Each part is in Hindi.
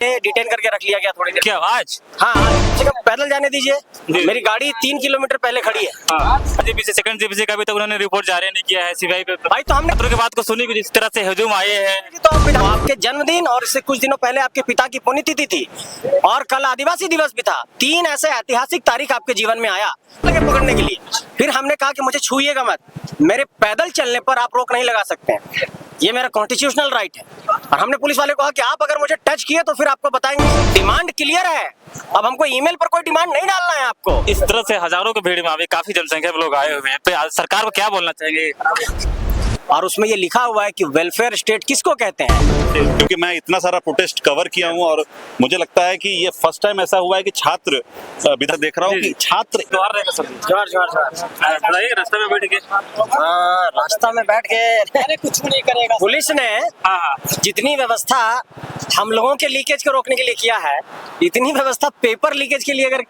डिटेन करके रख लिया गया थोड़ी देर। क्या आज? हाँ, कम से कम पैदल जाने दीजिए। मेरी गाड़ी 3 किलोमीटर पहले खड़ी है। जेपीसी सेकंड जेपीसी का भी तो उन्होंने रिपोर्ट जारी नहीं किया है सीबीआई पे। भाई तो हमने छात्रों की बात को सुनी कि जिस तरह से हजूम आए हैं। तो आपके जन्मदिन और इससे कुछ दिनों पहले आपके पिता की पुण्यतिथि थी और कल आदिवासी दिवस भी था। 3 ऐसे ऐतिहासिक तारीख आपके जीवन में आया लगे पकड़ने के लिए। फिर हमने कहा कि मुझे छूइएगा मत, मेरे पैदल चलने पर आप रोक नहीं लगा सकते हैं, ये मेरा कॉन्स्टिट्यूशनल राइट है। और हमने पुलिस वाले को कहा कि आप अगर मुझे टच किए तो फिर आपको बताएंगे। डिमांड क्लियर है, अब हमको ईमेल पर कोई डिमांड नहीं डालना है आपको। इस तरह से हजारों की भीड़ में अभी काफी जनसंख्या में लोग आए हुए हैं, तो सरकार को क्या बोलना चाहेंगे? और उसमें ये लिखा हुआ है कि वेलफेयर स्टेट किसको कहते हैं। क्योंकि मैं इतना सारा प्रोटेस्ट कवर किया हूँ और मुझे लगता है कि ये फर्स्ट टाइम ऐसा हुआ है कि छात्र इधर देख रहा हूँ कि छात्र रास्ते में बैठ के रास्ता में बैठ के कुछ नहीं करेगा। पुलिस ने जितनी व्यवस्था हम लोगों के लीकेज को रोकने के लिए किया है, इतनी व्यवस्था पेपर लीकेज के लिए अगर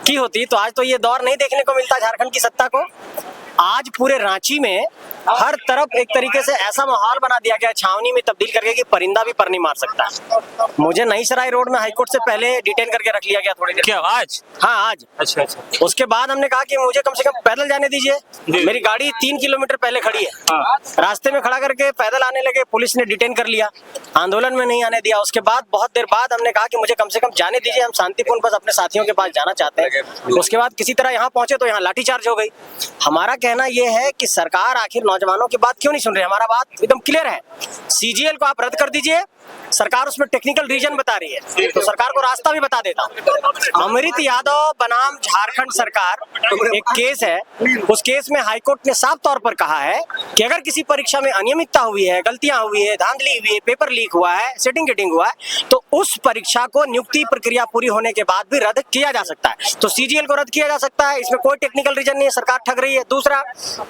की होती तो आज तो ये दौर नहीं देखने को मिलता झारखंड की सत्ता को। आज पूरे रांची में हर तरफ एक तरीके से ऐसा माहौल बना दिया गया छावनी में तब्दील करके कि परिंदा भी पर नहीं मार सकता है। मुझे नई सराय रोड में हाईकोर्ट से पहले डिटेन करके रख लिया गया थोड़ी देर। क्या आज? हाँ आज। अच्छा। उसके बाद हमने कहा कि मुझे कम से कम पैदल जाने दीजिए। मेरी गाड़ी 3 किलोमीटर पहले खड़ी है। रास्ते में खड़ा करके पैदल आने लगे, पुलिस ने डिटेन कर लिया, आंदोलन में नहीं आने दिया। उसके बाद बहुत देर बाद हमने कहा कि मुझे कम से कम जाने दीजिए, हम शांतिपूर्ण बस अपने साथियों के पास जाना चाहते हैं। उसके बाद किसी तरह यहाँ पहुंचे तो यहाँ लाठीचार्ज हो गई। हमारा कहना यह है कि सरकार आखिर नौजवानों की बात क्यों नहीं सुन रही। हमारा बात एकदम क्लियर है, सीजीएल को आप रद्द कर दीजिए। सरकार उसमें टेक्निकल रीजन बता रही है तो सरकार को रास्ता भी बता देता हूं। अमृत यादव बनाम झारखंड सरकार एक केस है, उस केस में हाईकोर्ट ने साफ तौर पर कहा है कि अगर किसी परीक्षा में अनियमितता हुई है, गलतियां हुई है, धांधली हुई है, पेपर लीक हुआ है, सेटिंग गेटिंग हुआ है, तो उस परीक्षा को नियुक्ति प्रक्रिया पूरी होने के बाद भी रद्द किया जा सकता है। तो सीजीएल को रद्द किया जा सकता है, इसमें कोई टेक्निकल रीजन नहीं है, सरकार ठग रही है। दूसरा,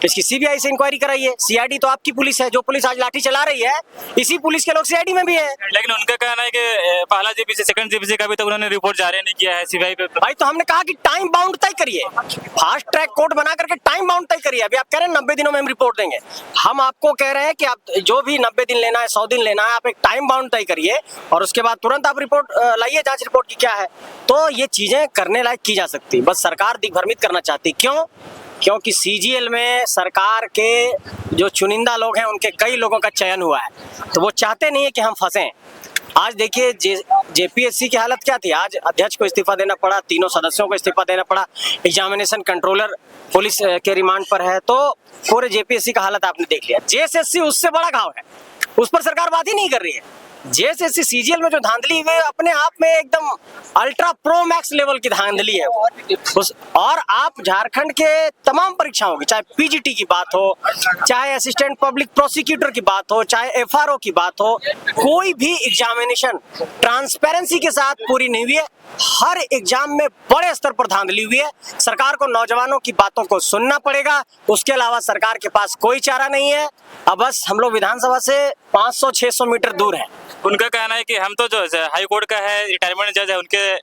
इसकी सीबीआई से इंक्वायरी कराइए। सीआईडी तो आपकी पुलिस है, जो पुलिस आज लाठी चला रही है इसी पुलिस के लोग सीआईडी में भी है। लेकिन उनका कहना है कि पहला जेपीसी सेकंड जेपीसी का भी तो उन्होंने रिपोर्ट जारी नहीं किया है सीबीआई पे। भाई तो हमने कहा कि टाइम बाउंड तय करिए, फास्ट ट्रैक कोर्ट बना करके टाइम बाउंड तय करिए। अभी आप कह रहे हैं 90 दिनों में हम रिपोर्ट देंगे, हम आपको कह रहे हैं कि आप जो भी 90 दिन लेना है, 100 दिन लेना है, आप एक टाइम बाउंड तय करिए और उसके बाद तुरंत आप रिपोर्ट लाइए, जांच रिपोर्ट की क्या है। तो ये चीजें करने लायक की जा सकती, बस सरकार दिग्भ्रमित करना चाहती। क्यों? क्योंकि सीजीएल में सरकार के जो चुनिंदा लोग हैं उनके कई लोगों का चयन हुआ है, तो वो चाहते नहीं है कि हम फंसें। आज देखिए जेपीएससी की हालत क्या थी, आज अध्यक्ष को इस्तीफा देना पड़ा, तीनों सदस्यों को इस्तीफा देना पड़ा, एग्जामिनेशन कंट्रोलर पुलिस के रिमांड पर है। तो पूरे जेपीएससी का हालत आपने देख लिया। जेएसएससी उससे बड़ा घाव है, उस पर सरकार बात ही नहीं कर रही है। जेएसएससी सीजीएल में जो धांधली हुई अपने आप में एकदम अल्ट्रा प्रो मैक्स लेवल की धांधली है और आप झारखंड के तमाम परीक्षाओं की, चाहे पीजीटी की बात हो, चाहे असिस्टेंट पब्लिक प्रोसिक्यूटर की बात हो, चाहे एफआरओ की बात हो, कोई भी एग्जामिनेशन ट्रांसपेरेंसी के साथ पूरी नहीं हुई है। हर एग्जाम में बड़े स्तर पर धांधली हुई है। सरकार को नौजवानों की बातों को सुनना पड़ेगा, उसके अलावा सरकार के पास कोई चारा नहीं है। अब बस हम लोग विधानसभा से 500-600 मीटर दूर हैं। उनका कहना है कि हम तो जो हाई कोर्ट का है, रिटायरमेंट जज है, उनके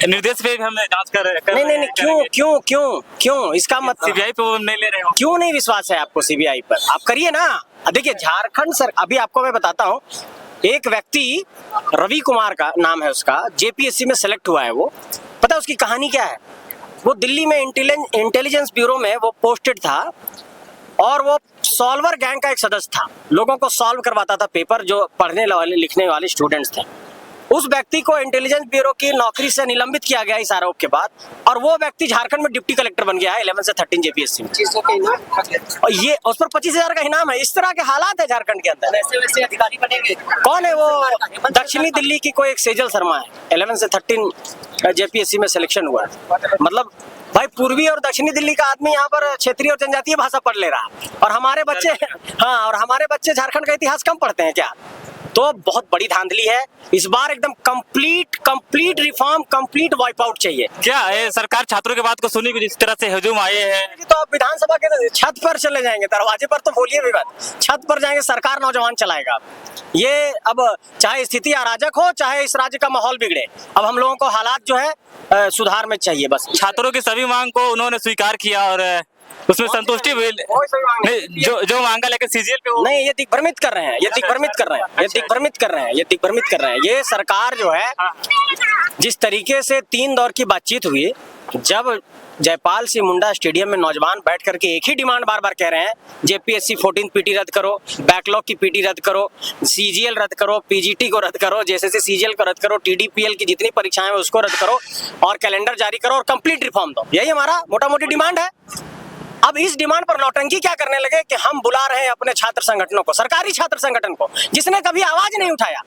निर्देश पे भी हम जांच कर रहे हैं। नहीं, क्यों इसका मतलब सीबीआई पे वो नहीं ले रहे हो? क्यों नहीं विश्वास है आपको सीबीआई पर? आप करिए ना। देखिए झारखंड सर, अभी आपको मैं बताता हूँ, एक व्यक्ति रवि कुमार का नाम है, उसका जेपीएससी में सेलेक्ट हुआ है। वो पता है उसकी कहानी क्या है? वो दिल्ली में इंटेलिजेंस ब्यूरो में वो पोस्टेड था और वो सॉल्वर गैंग का एक सदस्य था, लोगों को सॉल्व करवाता था पेपर, जो पढ़ने वाले लिखने वाले स्टूडेंट्स थे। उस व्यक्ति को इंटेलिजेंस ब्यूरो की नौकरी से निलंबित किया गया इस आरोप के बाद, और वो व्यक्ति झारखंड में डिप्टी कलेक्टर बन गया है 11 से 13 जेपीएससी में। और ये उस पर 25,000 का इनाम है। इस तरह के हालात है झारखंड के अंदर। वैसे अधिकारी बनेंगे। कौन है वो? दक्षिणी दिल्ली की कोई एक सेजल शर्मा है, 11 से 13 जेपीएससी में सिलेक्शन हुआ है। मतलब भाई पूर्वी और दक्षिणी दिल्ली का आदमी यहाँ पर क्षेत्रीय और जनजातीय भाषा पढ़ ले रहा है, और हमारे बच्चे झारखंड का इतिहास कम पढ़ते हैं क्या? तो बहुत बड़ी धांधली है इस बार, एकदम complete reform, complete wipe out चाहिए। क्या है सरकार छात्रों की बात को सुनी कि जिस तरह से हजूम आए हैं? तो आप विधानसभा के छत पर चले जाएंगे, दरवाजे पर तो बोलिए भी बात, छत पर जाएंगे, सरकार नौजवान चलाएगा। ये अब चाहे स्थिति अराजक हो, चाहे इस राज्य का माहौल बिगड़े, अब हम लोगों को हालात जो है सुधार में चाहिए बस। छात्रों की सभी मांग को उन्होंने स्वीकार किया और उसमें संतुष्टि हुई नहीं, जो मांगा लेकिन सीजीएल पे नहीं, ये दिग्भ्रमित कर रहे हैं, ये दिग्भ्रमित कर रहे हैं, ये दिग्भ्रमित कर रहे हैं, ये दिग्भ्रमित कर रहे हैं। ये सरकार जो है, जिस तरीके से 3 दौर की बातचीत हुई, जब जयपाल सिंह मुंडा स्टेडियम में नौजवान बैठ करके एक ही डिमांड बार बार कह रहे हैं, जेपीएससी 14 पीटी रद्द करो, बैकलॉग की पीटी रद्द करो, सीजीएल रद्द करो, पीजीटी को रद्द करो, जैसे सीजीएल को रद्द करो, टीडीपीएल की जितनी परीक्षाएं हैं उसको रद्द करो और कैलेंडर जारी करो और कंप्लीट रिफॉर्म दो। यही हमारा मोटा मोटी डिमांड है। अब इस डिमांड पर नौटंकी क्या करने लगे कि हम बुला रहे हैं अपने छात्र संगठनों को, सरकारी छात्र संगठन को, जिसने कभी आवाज नहीं उठाया,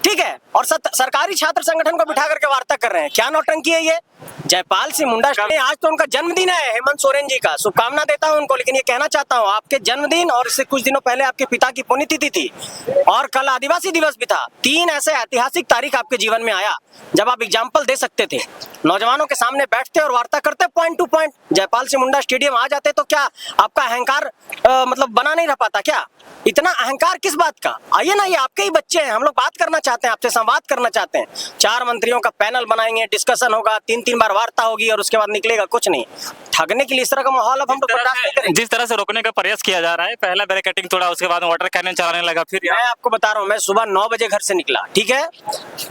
ठीक है, और सरकारी छात्र संगठन को बिठा करके वार्ता कर रहे हैं। क्या नौटंकी है ये? जयपाल सिंह मुंडा, आज तो उनका जन्मदिन है, हेमंत सोरेन जी का, शुभकामना देता हूं उनको, लेकिन ये कहना चाहता हूं, आपके जन्मदिन और इससे कुछ दिनों पहले आपके पिता की पुण्यतिथि थी और कल आदिवासी दिवस भी था। 3 ऐसे ऐतिहासिक तारीख आपके जीवन में आया जब आप एग्जाम्पल दे सकते थे, नौजवानों के सामने बैठते और वार्ता करते point to point. Jaipal Singh Munda stadium आ जाते तो क्या आपका अहंकार मतलब बना नहीं रह पाता क्या? इतना अहंकार किस बात का? आइए ना, ये आपके ही बच्चे हैं, हम लोग बात करना चाहते हैं, आपसे संवाद करना चाहते हैं। 4 मंत्रियों का पैनल बनाएंगे, डिस्कशन होगा, 3-3 बार वार्ता होगी और उसके बाद निकलेगा कुछ नहीं। ठगने के लिए इस तरह का माहौल अब हम लोग बर्दाश्त नहीं करेंगे। जिस तरह से रोकने का प्रयास किया जा रहा है, पहला बैरिकेडिंग तोड़ा, उसके बाद वाटर कैनन चलाने लगा, फिर मैं आपको बता रहा हूँ, मैं सुबह 9 बजे घर से निकला, ठीक है,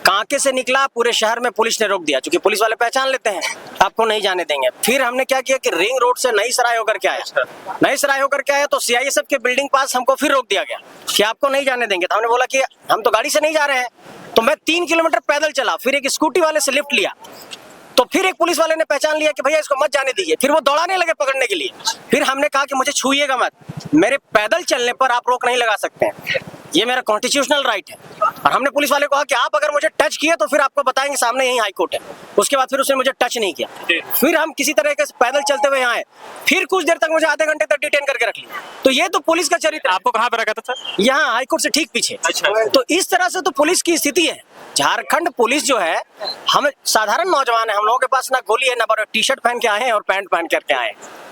कांके से निकला, पूरे शहर में पुलिस ने रोक दिया, क्योंकि पुलिस वाले पहचान लेते हैं, आपको नहीं जाने देंगे। फिर हमने क्या किया कि रिंग रोड से नई सराय होकर के आया, नई सराय होकर के आया तो सीआईएसएफ के बिल्डिंग पास हमको फिर रोक दिया गया कि आपको नहीं जाने देंगे। तो हमने बोला कि हम तो गाड़ी से नहीं जा रहे हैं, तो मैं 3 किलोमीटर पैदल चला, फिर एक स्कूटी वाले से लिफ्ट लिया, तो फिर एक पुलिस वाले ने पहचान लिया कि भैया इसको मत जाने दीजिए, फिर वो दौड़ाने लगे पकड़ने के लिए। फिर हमने कहा कि मुझे छूइएगा मत, मेरे पैदल चलने पर आप रोक नहीं लगा सकते हैं, ये मेरा कॉन्स्टिट्यूशनल राइट है। और हमने पुलिस वाले को कहा कि आप अगर मुझे टच किए तो फिर आपको बताएंगे सामने यही हाई कोर्ट है। उसके बाद फिर उसने मुझे टच नहीं किया, फिर हम किसी तरीके से पैदल चलते हुए यहाँ आए, फिर कुछ देर तक मुझे आधे घंटे तक डिटेन करके रख लिया। तो ये तो पुलिस का चरित्र। आपको कहाँ पे रखा था सर? यहाँ हाई कोर्ट से ठीक पीछे। अच्छा। तो इस तरह से तो पुलिस की स्थिति है। झारखंड पुलिस जो है, हम साधारण नौजवान है, हम लोगों के पास ना गोली है ना टी शर्ट पहन के आए हैं और पैंट पहन करके आए हैं।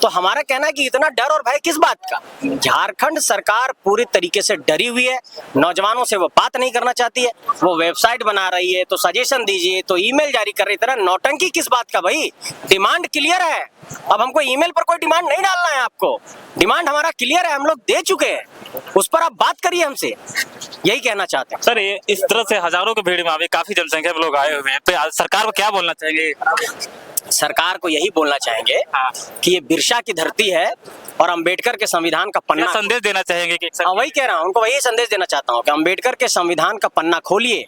तो हमारा कहना है कि इतना डर और भय किस बात का? झारखंड सरकार पूरी तरीके से डरी हुई है, नौजवानों से वो बात नहीं करना चाहती है, वो वेबसाइट बना रही है, तो सजेशन दीजिए, तो ईमेल जारी कर रही है। तरह नौटंकी किस बात का भाई? डिमांड क्लियर है, अब हमको ईमेल पर कोई डिमांड नहीं डालना है, आपको डिमांड हमारा क्लियर है, हम लोग दे चुके हैं, उस पर आप बात करिए हमसे, यही कहना चाहते हैं। सर, ये इस तरह से हजारों की भीड़ में अभी काफी जनसंख्या में लोग आए हुए हैं, तो सरकार को क्या बोलना चाहेंगे? सरकार को यही बोलना चाहेंगे कि ये बिरसा की धरती है और अंबेडकर के संविधान का पन्ना, संदेश देना चाहेंगे कि वही कह रहा हूँ, उनको वही संदेश देना चाहता हूँ कि अंबेडकर के संविधान का पन्ना खोलिए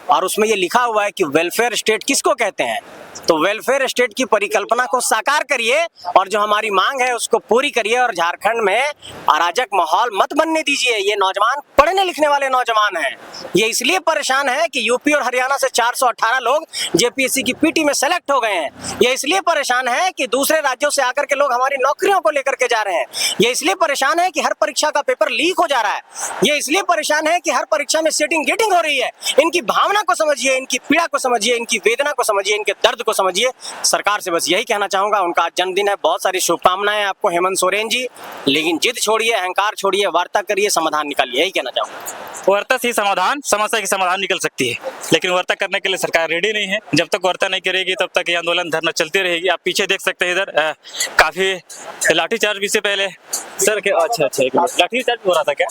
और उसमें ये लिखा हुआ है कि वेलफेयर स्टेट किसको कहते हैं, तो वेलफेयर स्टेट की परिकल्पना को साकार करिए और जो हमारी मांग है उसको पूरी करिए और झारखंड में अराजक माहौल मत बनने दीजिए। ये नौजवान पढ़ने लिखने वाले नौजवान हैं, ये इसलिए परेशान है कि यूपी और हरियाणा से 418 लोग जेपीएससी की पीटी में सेलेक्ट हो गए हैं। ये इसलिए परेशान है कि दूसरे राज्यों से आकर के लोग हमारी नौकरियों को लेकर के जा रहे हैं। ये इसलिए परेशान है कि हर परीक्षा का पेपर लीक हो जा रहा है। ये इसलिए परेशान है कि हर परीक्षा में सेटिंग गेटिंग हो रही है। इनकी भावना को समझिए, इनकी पीड़ा को समझिए, इनकी वेदना को समझिए, इनके दर्द को समझिए। सरकार से बस यही कहना चाहूंगा, उनका आज जन्मदिन है, बहुत सारी शुभकामनाएं आपको हेमंत सोरेन जी, लेकिन जिद छोड़िए, अहंकार छोड़िए, वार्ता करिए, समाधान निकालिए, यही कहना चाहूंगा। वार्ता से ही समाधान, समस्या की समाधान निकल सकती है, लेकिन वार्ता करने के लिए सरकार रेडी नहीं है। जब तक वार्ता नहीं करेगी तब तक ये आंदोलन धरना चलती रहेगी। आप पीछे देख सकते हैं, इधर काफी लाठीचार्ज भी से पहले सर के अच्छा एक मिनट, लाठीचार्ज हो रहा था क्या?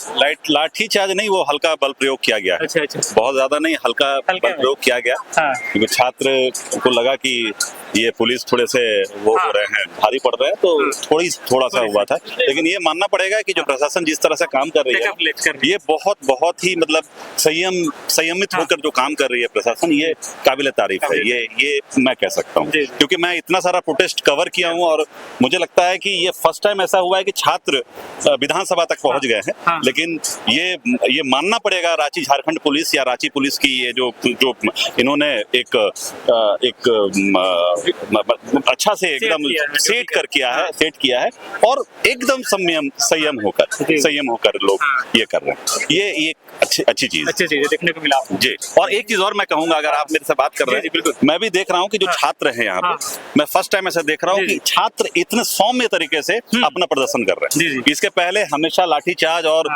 लाठीचार्ज नहीं, वो हल्का बल प्रयोग किया गया। अच्छा, बहुत ज्यादा नहीं, हल्का बल प्रयोग किया गया, क्योंकि छात्र को लगा कि ये पुलिस थोड़े से वो हो रहे हैं, भारी पड़ रहे हैं, तो थोड़ा सा हुआ था। लेकिन ये मानना पड़ेगा कि जो प्रशासन जिस तरह से काम कर रही है, ये बहुत ही मतलब संयमित होकर जो काम कर रही है प्रशासन, ये काबिल तारीफ है। ये मैं कह सकता हूँ, क्योंकि मैं इतना सारा प्रोटेस्ट कवर किया हूँ और मुझे लगता है कि ये फर्स्ट टाइम ऐसा हुआ है कि छात्र विधानसभा तक पहुंच गए हैं। लेकिन ये मानना पड़ेगा रांची झारखंड पुलिस या रांची पुलिस की, ये जो इन्होंने एक अच्छा से एकदम सेट किया है और एकदम संयम होकर लोग ये कर रहे हैं। ये अच्छी चीज देखने को मिला जी। और एक चीज और मैं कहूंगा, अगर आप मेरे से बात कर रहे हैं, मैं भी देख रहा हूँ कि जो छात्र हैं यहाँ पे, मैं फर्स्ट टाइम ऐसा देख रहा हूँ कि छात्र इतने सौम्य तरीके से अपना प्रदर्शन कर रहे हैं। इसके पहले हमेशा लाठीचार्ज और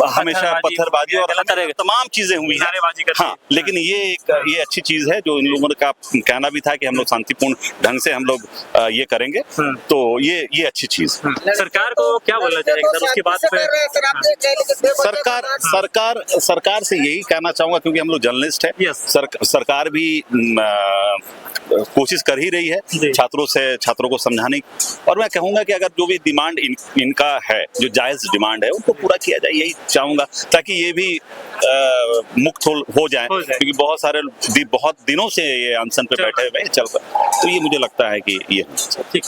हमेशा पत्थरबाजी और तमाम चीजें हुई हैं। हाँ, लेकिन ये अच्छी चीज है जो इन लोगों का कहना भी था कि हम लोग शांतिपूर्ण ढंग से हम लोग ये करेंगे तो ये अच्छी चीज। सरकार को क्या बोलना चाहिए सर उसकी बात पे? सरकार से यही कहना चाहूंगा, क्योंकि हम लोग जर्नलिस्ट है। Yes. सरकार भी कोशिश कर ही रही है छात्रों को समझाने की। और मैं कहूंगा कि अगर जो भी डिमांड इनका है, जो जायज डिमांड है, उनको पूरा किया जाए, यही चाहूंगा, ताकि ये भी मुक्त हो जाए, क्योंकि बहुत सारे बहुत दिनों से ये अनशन पे बैठे हुए चल रहे, तो ये मुझे लगता है कि ये ठीक।